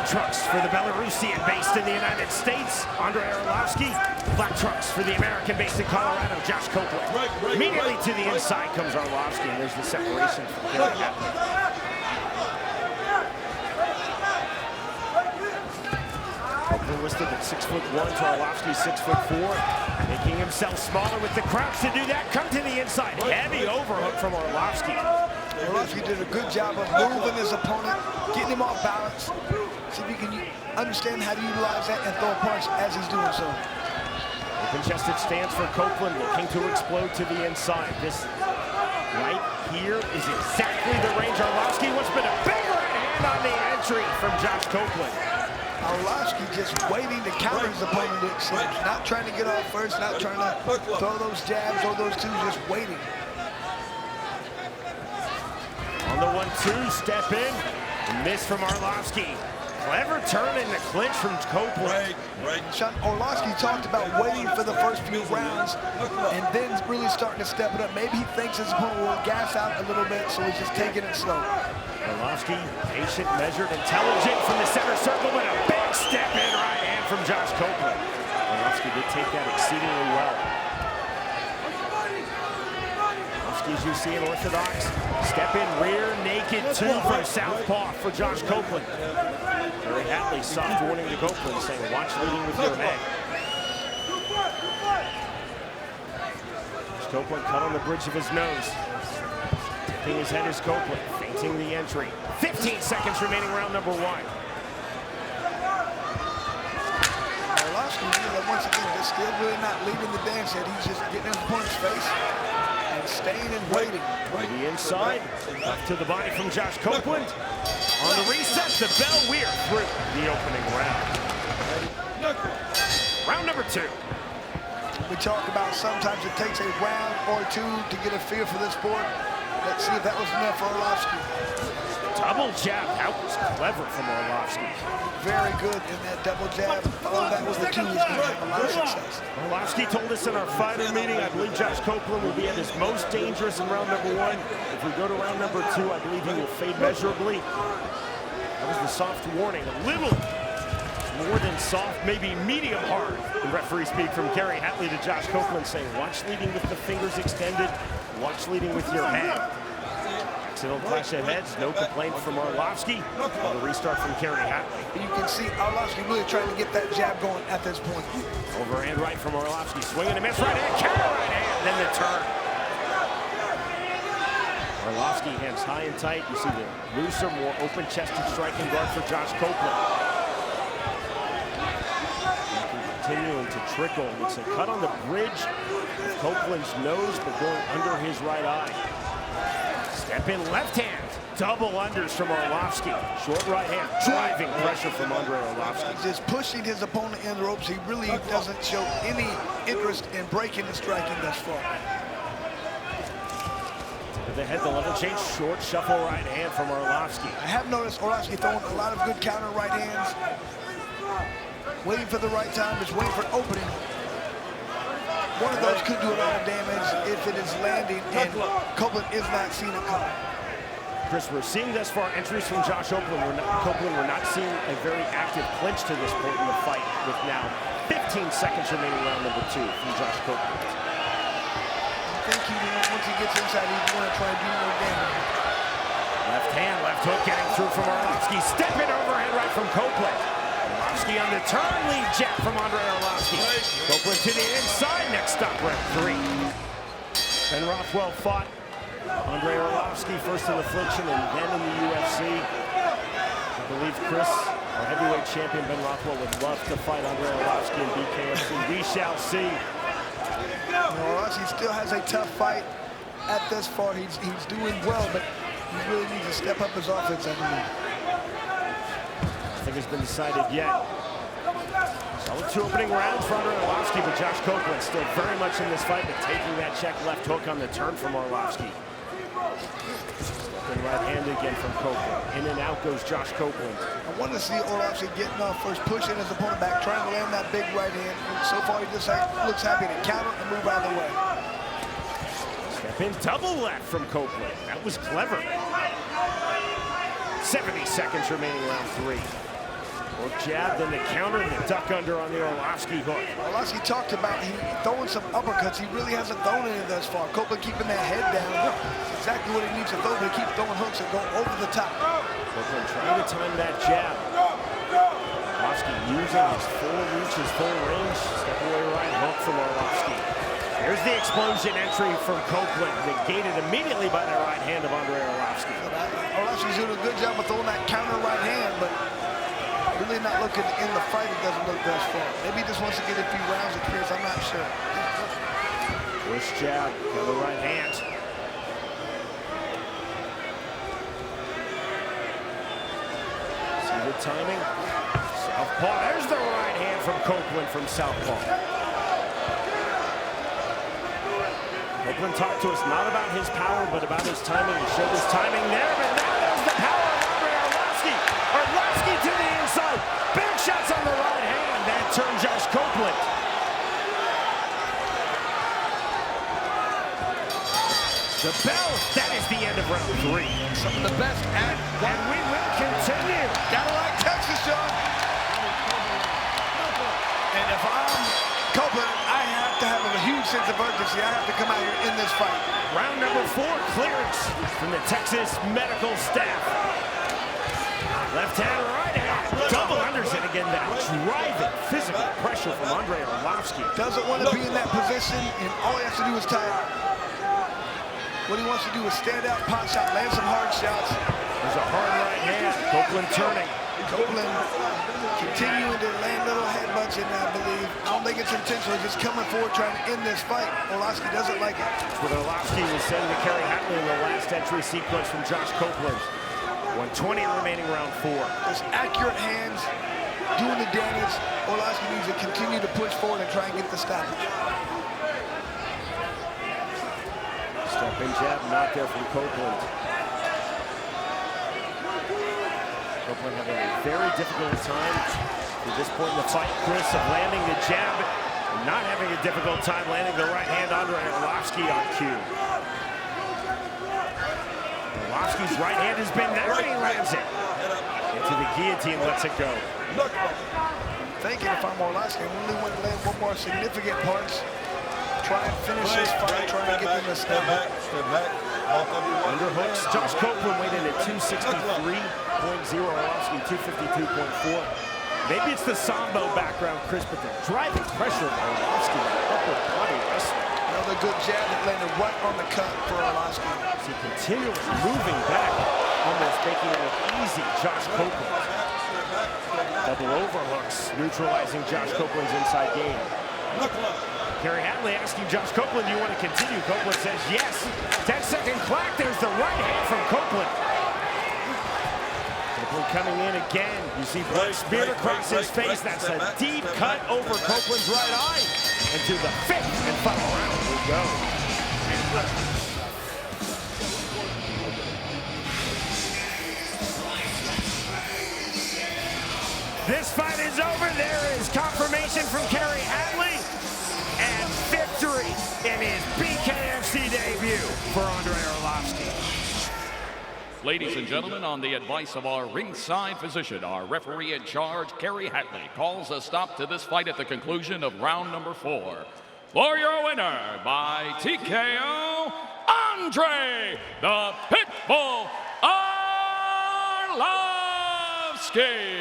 Red trunks for the Belarusian based in the United States, Andrei Arlovski. Black trunks for the American based in Colorado, Josh Copeland. Immediately to the inside comes Arlovski, and there's the separation from Kaine. Copeland listed at 6'1" to Arlovski's 6'4", making himself smaller with the crouch to do that. Come to the inside, heavy overhook from Arlovski. Arlovski did a good job of moving his opponent, getting him off balance. See if you can understand how to utilize that and throw a punch as he's doing so. Open chested stance for Copeland, looking to explode to the inside. This right here is exactly the range Arlovski wants, but a big right hand on the entry from Josh Copeland. Arlovski just waiting to counter his opponent, it seems. Not trying to get off first, not trying to throw those jabs or those twos, just waiting. On the 1-2, step in, miss from Arlovski. Clever turn in the clinch from Copeland. Sean, Arlovski talked about waiting for the first few rounds and then really starting to step it up. Maybe he thinks his opponent will gas out a little bit, so he's just taking it slow. Arlovski, patient, measured, intelligent from the center circle, but a big step in right hand from Josh Copeland. Arlovski did take that exceedingly well. Arlovski, as you see in orthodox, step in rear naked two from southpaw for Josh Copeland. Very Hatley, soft warning to Copeland, saying, watch leading with your head. Josh Copeland cut on the bridge of his nose. Tipping his head is Copeland, feinting the entry. 15 seconds remaining, round number 1. Arlovski, once again, just still really not leading the dance yet. He's just getting in his opponent's face and staying and waiting. To the inside, left to the body from Josh Copeland. On the reset, the bell, we are through the opening round. Round number 2. We talk about sometimes it takes a round or two to get a feel for this sport. Let's see if that was enough for Arlovski. Double jab, that was clever from Arlovski. Very good in that double jab. Oh, that was the two. He's going to have a lot of success. Arlovski told us in our fighter meeting, I believe Josh Copeland will be at his most dangerous in round number 1. If we go to round number 2, I believe he will fade measurably. That was the soft warning. A little more than soft, maybe medium hard. The referee speak from Garry Hatley to Josh Copeland, saying, watch leading with the fingers extended, watch leading with your head. Accidental clash of heads, no complaint from Arlovski. On the restart from Garry Hatley. You can see Arlovski really trying to get that jab going at this point. Overhand right from Arlovski, swinging a miss, right hand, counter right hand, then the turn. Arlovski hands high and tight. You see the looser, more open-chested striking guard for Josh Copeland. Continuing to trickle. It's a cut on the bridge of Copeland's nose, but going under his right eye. Step in left hand. Double unders from Arlovski. Short right hand, driving pressure from Andrei Arlovski. He's just pushing his opponent in the ropes. He really doesn't show any interest in breaking and striking thus far. The head, the level change, short shuffle right hand from Arlovski. I have noticed Arlovski throwing a lot of good counter right hands. Waiting for the right time, just waiting for an opening. One of those could do a lot of damage if it is landing, and Copeland is not seeing it coming. Chris, we're seeing thus far entries from Josh Copeland. We're not seeing a very active clinch to this point in the fight, with now 15 seconds remaining round number 2 from Josh Copeland. I think once he gets inside, he's going to try to do more damage. Left hand, left hook getting through from Arlovski. Stepping overhand right from Copeland. Arlovski on the turn, lead jab from Andrei Arlovski. Copeland to the inside, next stop, round 3. Ben Rothwell fought Andrei Arlovski first in affliction and then in the UFC. I believe Chris, our heavyweight champion Ben Rothwell, would love to fight Andrei Arlovski in BKFC. We shall see. Arlovski still has a tough fight at this far. He's doing well, but he really needs to step up his offense, I believe. Nothing has been decided yet. Solid 2 opening rounds for Andrei Arlovski, but Josh Copeland still very much in this fight, but taking that check left hook on the turn from Arlovski. Stepping right hand again from Copeland. In and out goes Josh Copeland. I want to see Arlovski getting off first, pushing his opponent back, trying to land that big right hand. So far, he just looks happy to counter and move out of the way. Step in double left from Copeland. That was clever. 70 seconds remaining round 3. Well, jab, then the counter, and the duck under on the Arlovski hook. Arlovski talked about throwing some uppercuts. He really hasn't thrown any thus far. Copeland keeping that head down. That's exactly what he needs to throw, but keep throwing hooks and go over the top. Copeland trying to time that jab. Arlovski using his full reach, his full range. Step away right hook from Arlovski. Here's the explosion entry from Copeland, negated immediately by the right hand of Andrei Arlovski. Arlovski's doing a good job of throwing that counter right hand, but really not looking in the fight. It doesn't look thus far. Maybe he just wants to get a few rounds of experience. I'm not sure. First jab, counter right hand. See the timing? Southpaw. There's the right hand from Copeland from southpaw. Copeland talked to us not about his power, but about his timing. He showed his timing there, but now there's the power of Andrei Arlovski. Arlovski to the inside. Big shots on the right hand. That turned Josh Copeland. The bell. That is the end of round 3. Some of the best at one. And we will continue. Gotta like Texas, John. And if I'm Copeland, I have to have a huge sense of urgency. I have to come out here in this fight. Round number 4, clearance from the Texas medical staff. Left hand, right hand, double unders, and again that driving physical pressure from Andrei Arlovski. Doesn't want to be in that position, and all he has to do is tie it. What he wants to do is stand out, pot shot, land some hard shots. There's a hard right hand. Copeland turning. Copeland continuing to land little headbutts, and I believe, I don't think it's intentional, just coming forward trying to end this fight. Arlovski doesn't like it. That's what Arlovski was saying to Kerry Hatley in the last entry sequence from Josh Copeland. 120 remaining round 4. Those accurate hands doing the damage. Arlovski needs to continue to push forward and try and get the stoppage. Step-in jab, not there from Copeland. Copeland having a very difficult time at this point in the fight, Chris, of landing the jab and not having a difficult time landing the right hand on Andrei Arlovski on cue. Arlovski's right hand has been there, and he lands it. Into the guillotine, lets it go. Thinking if I'm Arlovski, I really want to land one more significant punch. Try and finish this fight, try and get them to step back. Underhooks. Josh Copeland weighed in at 263.0, Arlovski 252.4. Maybe it's the Sambo background, Chris, but the driving pressure of Arlovski, upper body wrestling. Another good jab that landed right on the cut for Arlovski. He continually moving back, almost making it look easy. Josh Copeland. Double overhooks, neutralizing Josh Copeland's inside game. Kerry Hatley asking Josh Copeland, do you want to continue? Copeland says yes. 10-second clock. There's the right hand from Copeland. Copeland coming in again. You see blood smeared across his face. That's a deep cut over Copeland's right eye. And to the 5th and final round we go. This fight is over. There is confirmation from Kerry Hatley. And victory in his BKFC debut for Andrei Arlovski. Ladies and gentlemen, on the advice of our ringside physician, our referee in charge, Kerry Hatley, calls a stop to this fight at the conclusion of round number 4. For your winner by TKO, Andrei the Pitbull Arlovski.